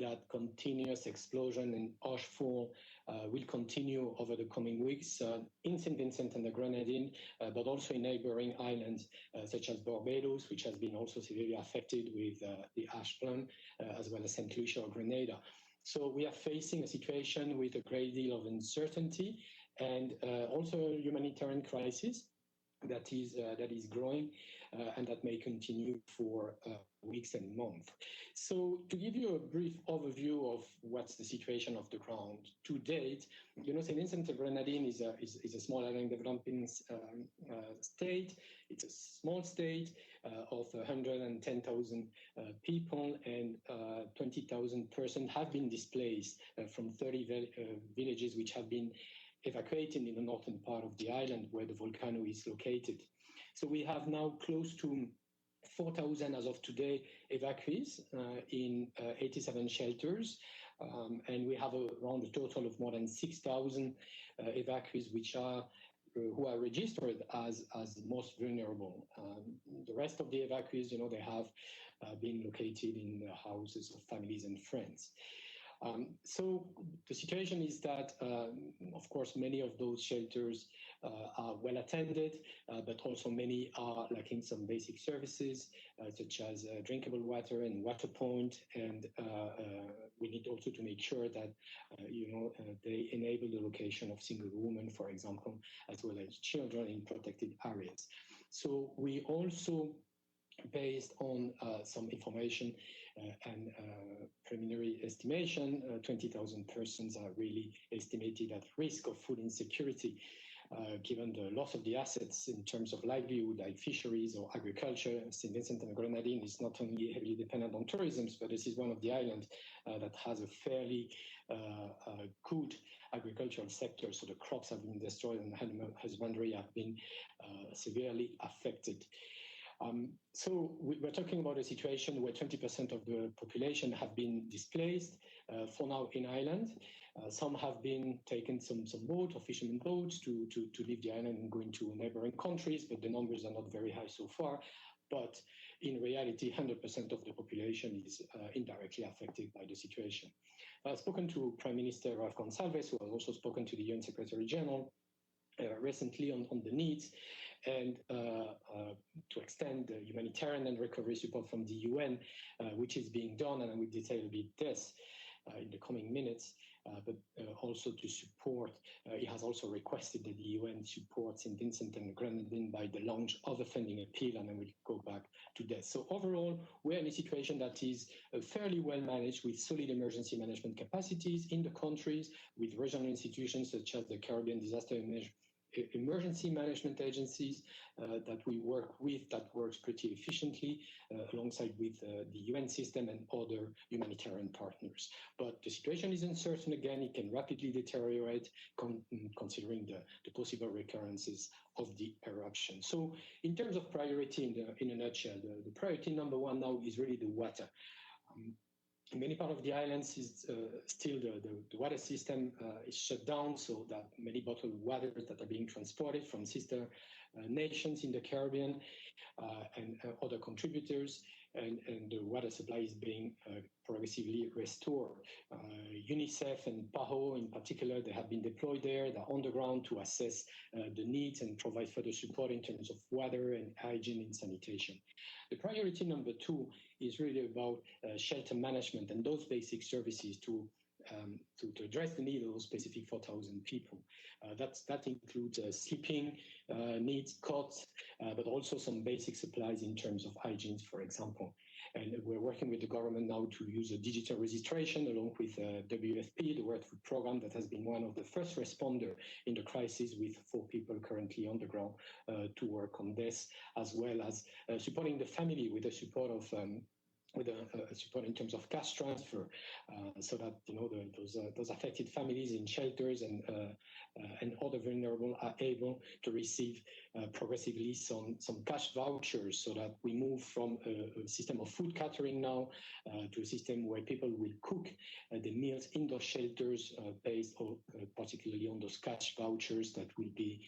that continuous explosion and ashfall will continue over the coming weeks in St. Vincent and the Grenadines, but also in neighboring islands such as Barbados, which has been also severely affected with the ash flood, as well as St. Lucia or Grenada. So we are facing a situation with a great deal of uncertainty and also a humanitarian crisis that is growing and that may continue for weeks and months. So to give you a brief overview of what's the situation of the ground to date, St. Vincent and Grenadines is a small island developing state. It's a small state of 110,000 people, and 20,000 persons have been displaced from 30 villages which have been evacuated in the northern part of the island where the volcano is located. So we have now close to 4,000 as of today evacuees in 87 shelters, and we have around a total of more than 6,000 evacuees who are registered as most vulnerable. The rest of the evacuees, they have been located in the houses of families and friends. So the situation is that, of course, many of those shelters are well attended, but also many are lacking some basic services, such as drinkable water and water point. And we need also to make sure that, they enable the location of single women, for example, as well as children in protected areas. So we also, based on some information and preliminary estimation, 20,000 persons are really estimated at risk of food insecurity, given the loss of the assets in terms of livelihood, like fisheries or agriculture. St. Vincent and Grenadines is not only heavily dependent on tourism, but this is one of the islands that has a fairly good agricultural sector. So the crops have been destroyed and animal husbandry have been severely affected. So we're talking about a situation where 20% of the population have been displaced for now in Ireland. Some have been taken some boat or fishermen boats to leave the island and go into neighboring countries, but the numbers are not very high so far. But in reality, 100% of the population is indirectly affected by the situation. I've spoken to Prime Minister Rafa Gonçalves, who has also spoken to the UN Secretary-General recently on the needs and to extend the humanitarian and recovery support from the UN, which is being done, and I will detail a bit this in the coming minutes, but also to support. He has also requested that the UN supports St. Vincent and Grenadines by the launch of a funding appeal, and I will go back to that. So overall, we're in a situation that is fairly well managed with solid emergency management capacities in the countries, with regional institutions such as the Caribbean Disaster Emergency Management Agencies that we work with, that works pretty efficiently alongside with the UN system and other humanitarian partners. But the situation is uncertain again. It can rapidly deteriorate considering the possible recurrences of the eruption. So in terms of priority, in a nutshell, the priority number one now is really the water. In many parts of the islands, is still the water system is shut down, so that many bottled waters that are being transported from sister nations in the Caribbean and other contributors, and the water supply is being progressively restored. UNICEF and PAHO in particular, they have been deployed there. They're on the ground to assess the needs and provide further support in terms of water and hygiene and sanitation. The priority number two is really about shelter management and those basic services to address the need of those specific 4,000 people. That includes sleeping needs, cots, but also some basic supplies in terms of hygiene, for example. And we're working with the government now to use a digital registration along with WFP, the World Food Programme, that has been one of the first responders in the crisis, with 4 people currently on the ground to work on this, as well as supporting the family with the support of support in terms of cash transfer, so that those affected families in shelters and other vulnerable are able to receive progressively some cash vouchers, so that we move from a system of food catering now to a system where people will cook the meals in those shelters based particularly on those cash vouchers that will be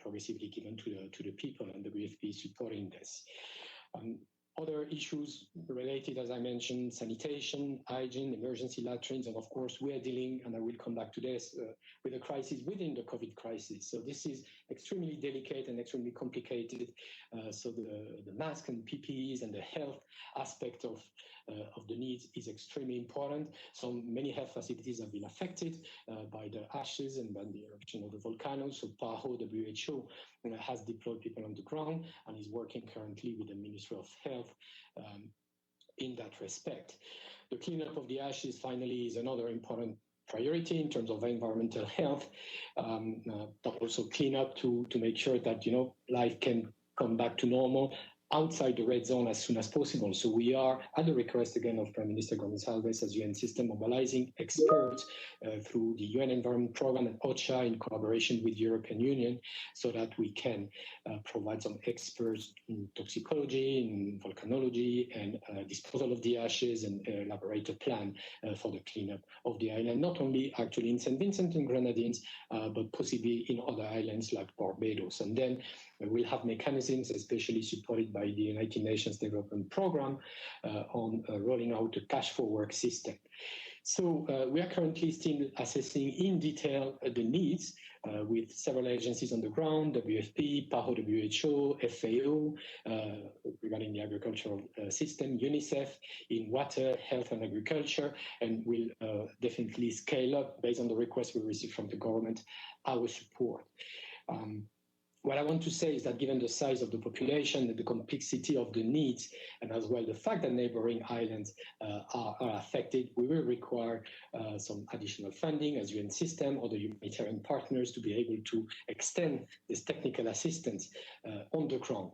progressively given to the people, and the WFP is supporting this. Other issues related, as I mentioned, sanitation, hygiene, emergency latrines, and of course, we are dealing, and I will come back to this, with a crisis within the COVID crisis. So this is extremely delicate and extremely complicated. So the mask and PPEs and the health aspect of the needs is extremely important. So many health facilities have been affected by the ashes and by the eruption of the volcano. So PAHO, WHO, has deployed people on the ground and is working currently with the Ministry of Health in that respect. The cleanup of the ashes finally is another important priority in terms of environmental health, but also clean up to make sure that life can come back to normal outside the red zone as soon as possible. So we are, at the request again of Prime Minister Gonçalves as UN system, mobilizing experts through the UN Environment Programme and OCHA in collaboration with the European Union, so that we can provide some experts in toxicology, in volcanology, and disposal of the ashes, and elaborate a plan for the cleanup of the island, not only actually in St. Vincent and Grenadines, but possibly in other islands like Barbados. And then we'll have mechanisms, especially supported by the United Nations Development Programme, on rolling out a cash for work system. So we are currently still assessing in detail the needs with several agencies on the ground, WFP, PAHO, WHO, FAO, regarding the agricultural system, UNICEF, in water, health and agriculture, and we'll definitely scale up, based on the request we received from the government, our support. What I want to say is that given the size of the population and the complexity of the needs, and as well the fact that neighboring islands are affected, we will require some additional funding as UN system or the humanitarian partners to be able to extend this technical assistance on the ground.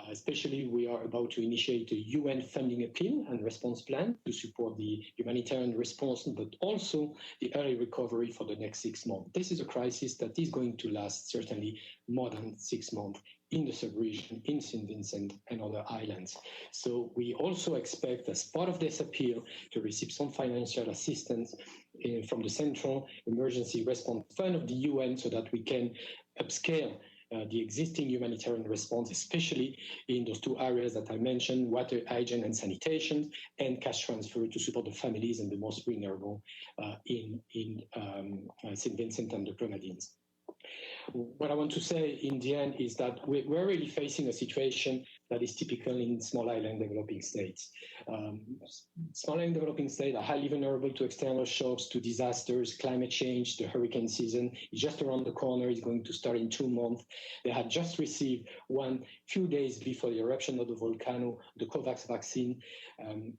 Especially, we are about to initiate a UN funding appeal and response plan to support the humanitarian response, but also the early recovery for the next 6 months. This is a crisis that is going to last certainly more than 6 months in the sub-region, in St. Vincent and other islands. So we also expect, as part of this appeal, to receive some financial assistance from the Central Emergency Response Fund of the UN, so that we can upscale the existing humanitarian response, especially in those 2 areas that I mentioned, water, hygiene and sanitation, and cash transfer to support the families and the most vulnerable in St. Vincent and the Grenadines. What I want to say in the end is that we're really facing a situation that is typical in small island developing states. Small island developing states are highly vulnerable to external shocks, to disasters, climate change. The hurricane season is just around the corner. It's going to start in 2 months. They had just received one few days before the eruption of the volcano, the COVAX vaccine,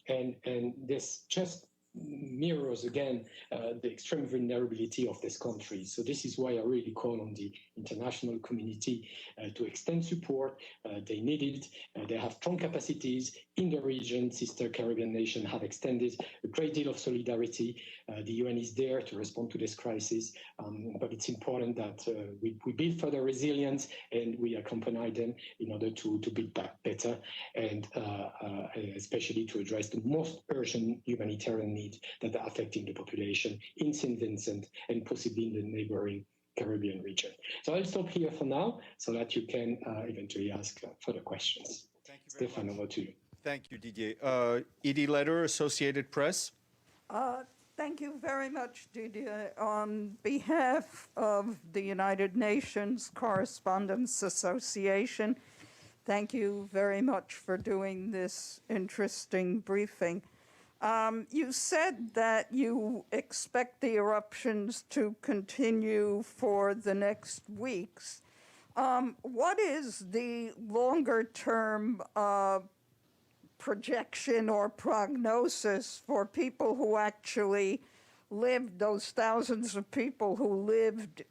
and this just mirrors again the extreme vulnerability of this country. So this is why I really call on the international community to extend support. They need it. They have strong capacities in the region. Sister Caribbean nations have extended a great deal of solidarity. The UN is there to respond to this crisis, but it's important that we build further resilience and we accompany them in order to build back better, and especially to address the most urgent humanitarian needs that are affecting the population in St. Vincent and possibly in the neighboring Caribbean region. So I'll stop here for now so that you can eventually ask further questions. Thank you very Stefan, much. over to you. Thank you, Didier. Edie Letter, Associated Press. Thank you very much, Didier. On behalf of the United Nations Correspondents Association, thank you very much for doing this interesting briefing. You said that you expect the eruptions to continue for the next weeks. What is the longer-term projection or prognosis for people who actually lived, those thousands of people who lived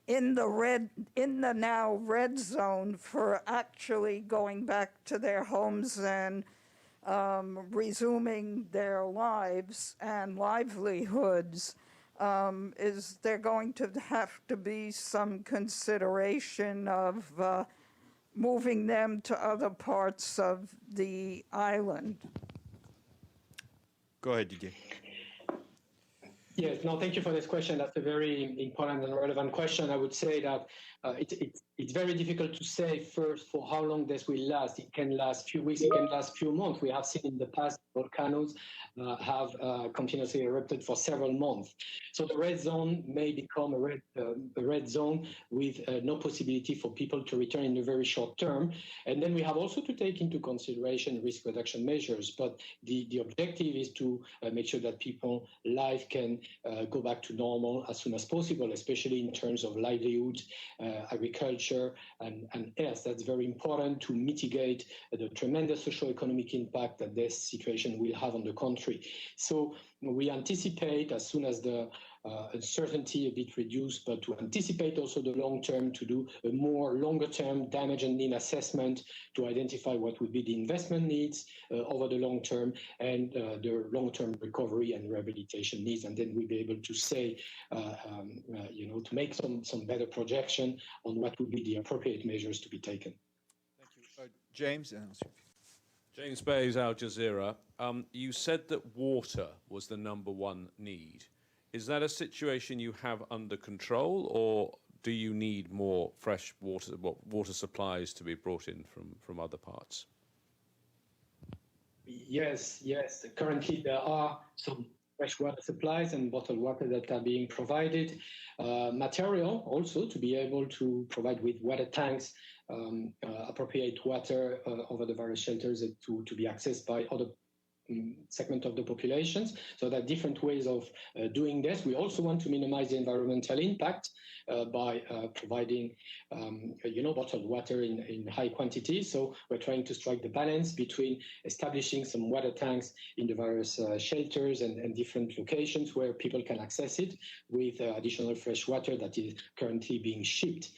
in the now red zone, for actually going back to their homes and resuming their lives and livelihoods? Is there going to have to be some consideration of moving them to other parts of the island? Go ahead, Didier. Yes, no, thank you for this question. That's a very important and relevant question. I would say that it's very difficult to say first for how long this will last. It can last a few weeks, it can last a few months. We have seen in the past volcanoes have continuously erupted for several months. So the red zone may become a red zone with no possibility for people to return in the very short term. And then we have also to take into consideration risk reduction measures. But the objective is to make sure that people's life can go back to normal as soon as possible, especially in terms of livelihood, agriculture, and health. That's very important to mitigate the tremendous socio-economic impact that this situation will have on the country. So we anticipate, as soon as the uncertainty a bit reduced, but to anticipate also the long term, to do a more longer term damage and need assessment to identify what would be the investment needs over the long term and the long term recovery and rehabilitation needs. And then we'll be able to say, to make some better projection on what would be the appropriate measures to be taken. Thank you. James? James Bays, Al Jazeera. You said that water was the #1 need. Is that a situation you have under control, or do you need more fresh water supplies to be brought in from other parts? Yes. Currently, there are some freshwater supplies and bottled water that are being provided. Material also to be able to provide with water tanks, appropriate water over the various shelters to be accessed by other segment of the populations. So there are different ways of doing this. We also want to minimize the environmental impact by providing, bottled water in high quantities. So we're trying to strike the balance between establishing some water tanks in the various shelters and different locations where people can access it with additional fresh water that is currently being shipped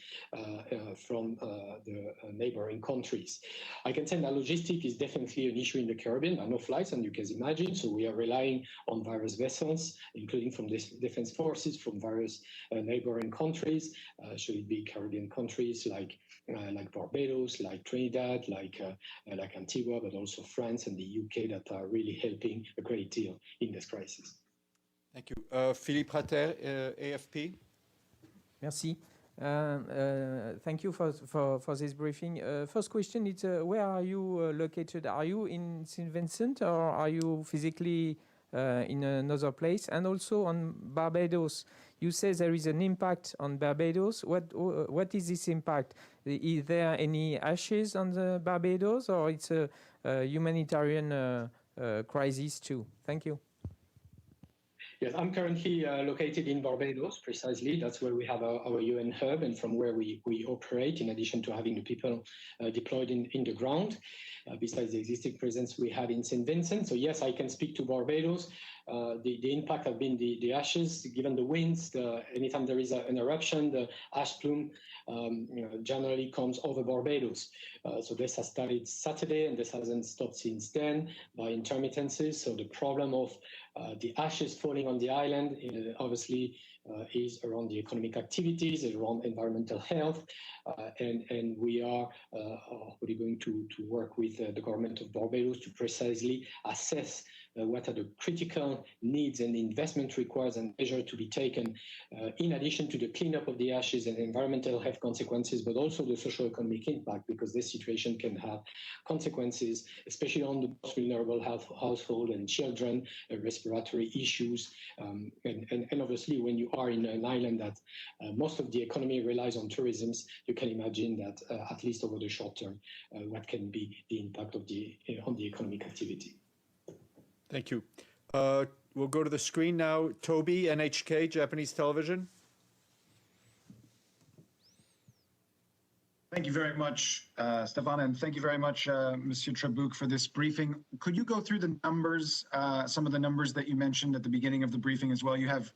from the neighboring countries. I can say that logistics is definitely an issue in the Caribbean. There are no flights, and you can imagine. So we are relying on various vessels, including from the defense forces from various neighboring countries. Should it be Caribbean countries like Barbados, like Trinidad, like Antigua, but also France and the UK that are really helping a great deal in this crisis. Thank you. Philippe Rater, AFP. Merci. Thank you for this briefing. First question is, where are you located? Are you in St. Vincent, or are you physically in another place? And also on Barbados, you say there is an impact on Barbados. What is this impact? Is there any ashes on the Barbados, or it's a humanitarian crisis too? Thank you. Yes, I'm currently located in Barbados, precisely. That's where we have our UN hub and from where we operate, in addition to having the people deployed in the ground, besides the existing presence we have in St. Vincent. So yes, I can speak to Barbados. The impact have been the ashes, given the winds. Anytime there is an eruption, the ash plume generally comes over Barbados. So this has started Saturday, and this hasn't stopped since then by intermittencies. So the problem of the ashes falling on the island obviously is around the economic activities, around environmental health, and we are going to work with the government of Barbados to precisely assess what are the critical needs and investment required and measures to be taken in addition to the cleanup of the ashes and environmental health consequences, but also the socio-economic impact, because this situation can have consequences, especially on the most vulnerable household and children, respiratory issues. And obviously, when you are in an island that most of the economy relies on tourism, you can imagine that at least over the short term, what can be the impact of on the economic activity. Thank you. We'll go to the screen now. Toby, NHK, Japanese television. Thank you very much, Stefan, and thank you very much, Monsieur Trebucq, for this briefing. Could you go through the numbers, some of the numbers that you mentioned at the beginning of the briefing as well? You have,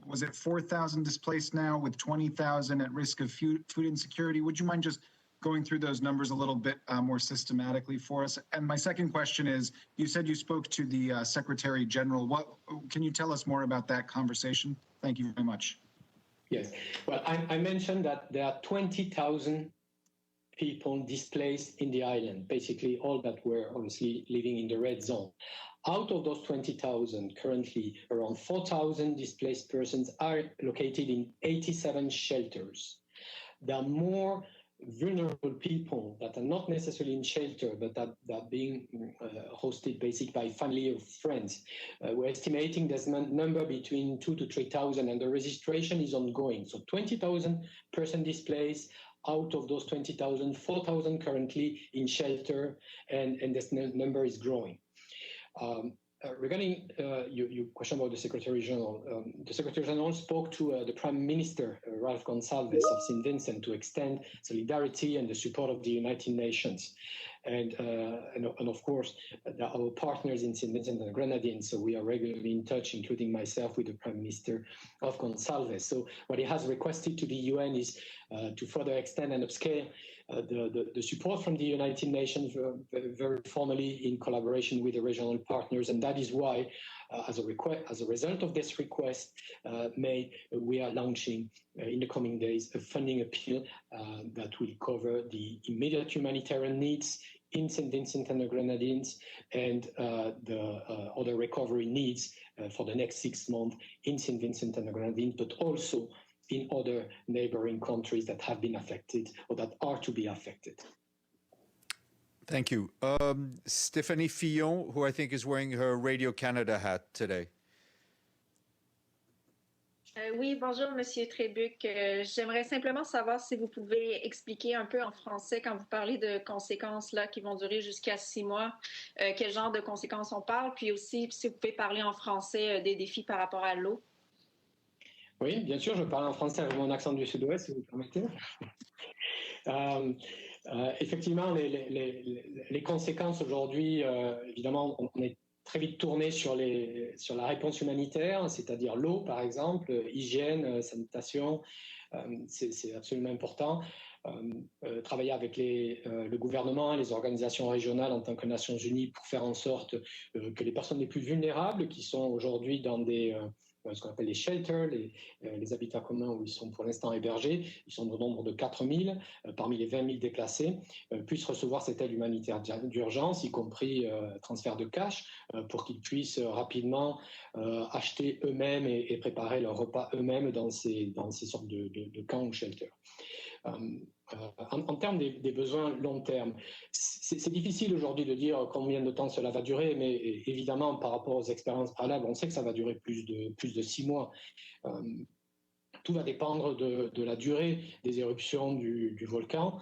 was it 4,000 displaced now with 20,000 at risk of food insecurity? Would you mind just going through those numbers a little bit more systematically for us? And my second question is, you said you spoke to the Secretary-General. Can you tell us more about that conversation? Thank you very much. Yes. Well, I mentioned that there are 20,000 people displaced in the island, basically all that were obviously living in the red zone. Out of those 20,000, currently around 4,000 displaced persons are located in 87 shelters. There are more vulnerable people that are not necessarily in shelter, but that are being hosted basically by family or friends. We're estimating there's a number between 2,000 to 3,000, and the registration is ongoing. So 20,000 persons displaced. Out of those 20,000, 4,000 currently in shelter, and this number is growing. Regarding your question about the Secretary-General, the Secretary-General spoke to the Prime Minister, Ralph Gonsalves of St. Vincent, to extend solidarity and the support of the United Nations. And of course, our partners in St. Vincent and the Grenadines, so we are regularly in touch, including myself, with the Prime Minister of Gonsalves. So what he has requested to the UN is to further extend and upscale the support from the United Nations very formally in collaboration with the regional partners. And that is why, as a result of this request made, we are launching in the coming days a funding appeal that will cover the immediate humanitarian needs in St. Vincent and the Grenadines and the other recovery needs for the next 6 months in St. Vincent and the Grenadines, but also in other neighboring countries that have been affected or that are to be affected. Thank you. Stéphanie Fillon, who I think is wearing her Radio Canada hat today. Oui, bonjour, Monsieur Trebucq. J'aimerais simplement savoir si vous pouvez expliquer un peu en français, quand vous parlez de conséquences là, qui vont durer jusqu'à 6 mois, quel genre de conséquences on parle, puis aussi si vous pouvez parler en français des défis par rapport à l'eau. Oui, bien sûr, je parle en français avec mon accent du sud-ouest, si vous permettez. Effectivement, les conséquences aujourd'hui, évidemment, on est très vite tourné sur la réponse humanitaire, c'est-à-dire l'eau, par exemple, hygiène, sanitation, c'est absolument important. Travailler avec le gouvernement, les organisations régionales en tant que Nations Unies pour faire en sorte que les personnes les plus vulnérables, qui sont aujourd'hui dans ce qu'on appelle les shelters, les habitats communs où ils sont pour l'instant hébergés, ils sont au nombre de 4 000, parmi les 20 000 déplacés, puissent recevoir cette aide humanitaire d'urgence, y compris transfert de cash, pour qu'ils puissent rapidement acheter eux-mêmes et préparer leur repas eux-mêmes dans ces sortes de camps ou shelters. En termes des besoins long terme, c'est difficile aujourd'hui de dire combien de temps cela va durer, mais évidemment, par rapport aux expériences préalables, on sait que ça va durer plus de 6 mois. Tout va dépendre de la durée des éruptions du volcan.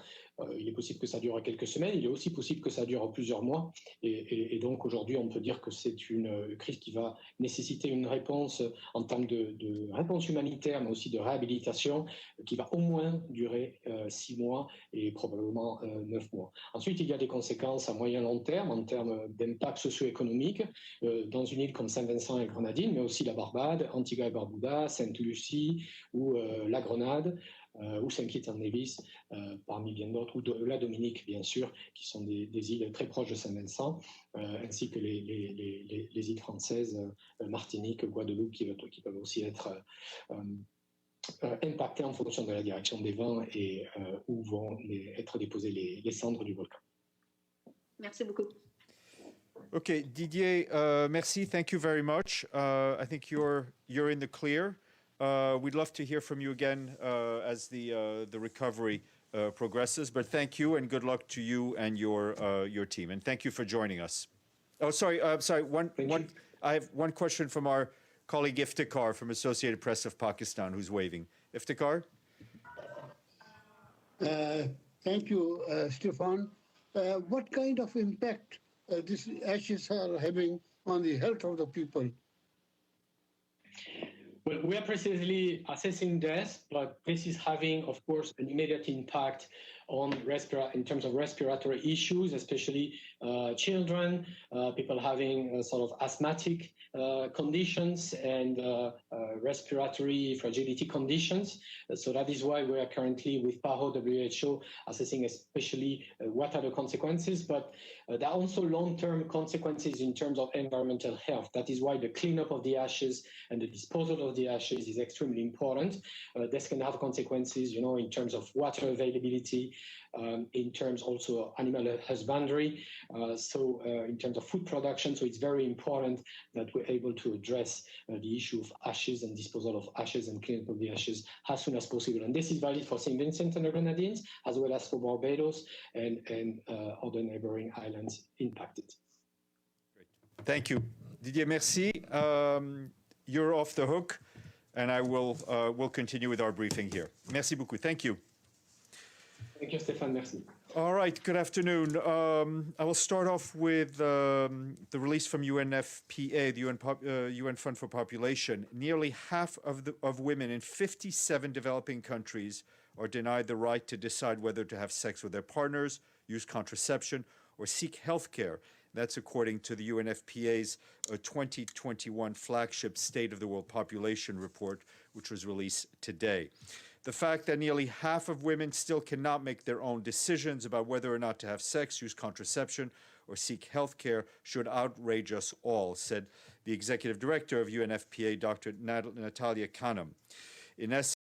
Il est possible que ça dure quelques semaines, il est aussi possible que ça dure plusieurs mois. Et donc aujourd'hui, on peut dire que c'est une crise qui va nécessiter une réponse en termes de réponse humanitaire, mais aussi de réhabilitation, qui va au moins durer 6 mois et probablement 9 mois. Ensuite, il y a des conséquences à moyen long terme, en termes d'impact socio-économique, dans une île comme Saint-Vincent et Grenadines, mais aussi la Barbade, Antigua et Barbuda, Sainte-Lucie ou la Grenade. Ou Saint Kitts and Nevis, parmi bien d'autres, ou la Dominique, bien sûr, qui sont des îles très proches de Saint-Vincent, ainsi que les îles françaises, Martinique, Guadeloupe, qui peuvent aussi être impactées en fonction de la direction des vents et où vont être déposées les cendres du volcan. Merci beaucoup. Okay, Didier, merci. Thank you very much. I think you're in the clear. We'd love to hear from you again as the recovery progresses. But thank you and good luck to you and your team. And thank you for joining us. Oh, sorry. I have one question from our colleague Iftikhar from Associated Press of Pakistan, who's waving. Iftikhar? Thank you, Stefan. What kind of impact these ashes are having on the health of the people? Well, we are precisely assessing this, but this is having, of course, an immediate impact on in terms of respiratory issues, especially children, people having sort of asthmatic conditions and respiratory fragility conditions. So that is why we are currently with PAHO WHO assessing especially what are the consequences, but there are also long-term consequences in terms of environmental health. That is why the cleanup of the ashes and the disposal of the ashes is extremely important. This can have consequences, in terms of water availability, in terms also of animal husbandry, in terms of food production. So it's very important that we're able to address the issue of ashes and disposal of ashes and cleanup of the ashes as soon as possible. And this is valid for St. Vincent and the Grenadines, as well as for Barbados and other neighboring islands impacted. Great. Thank you. Didier, merci. You're off the hook, and I will we'll continue with our briefing here. Merci beaucoup. Thank you. Thank you, Stéphane. Merci. All right, good afternoon. I will start off with the release from UNFPA, the UN Fund for Population. Nearly half of women in 57 developing countries are denied the right to decide whether to have sex with their partners, use contraception, or seek health care. That's according to the UNFPA's 2021 flagship State of the World Population Report, which was released today. The fact that nearly half of women still cannot make their own decisions about whether or not to have sex, use contraception, or seek health care should outrage us all, said the executive director of UNFPA, Dr. Natalia Kanem. In essence,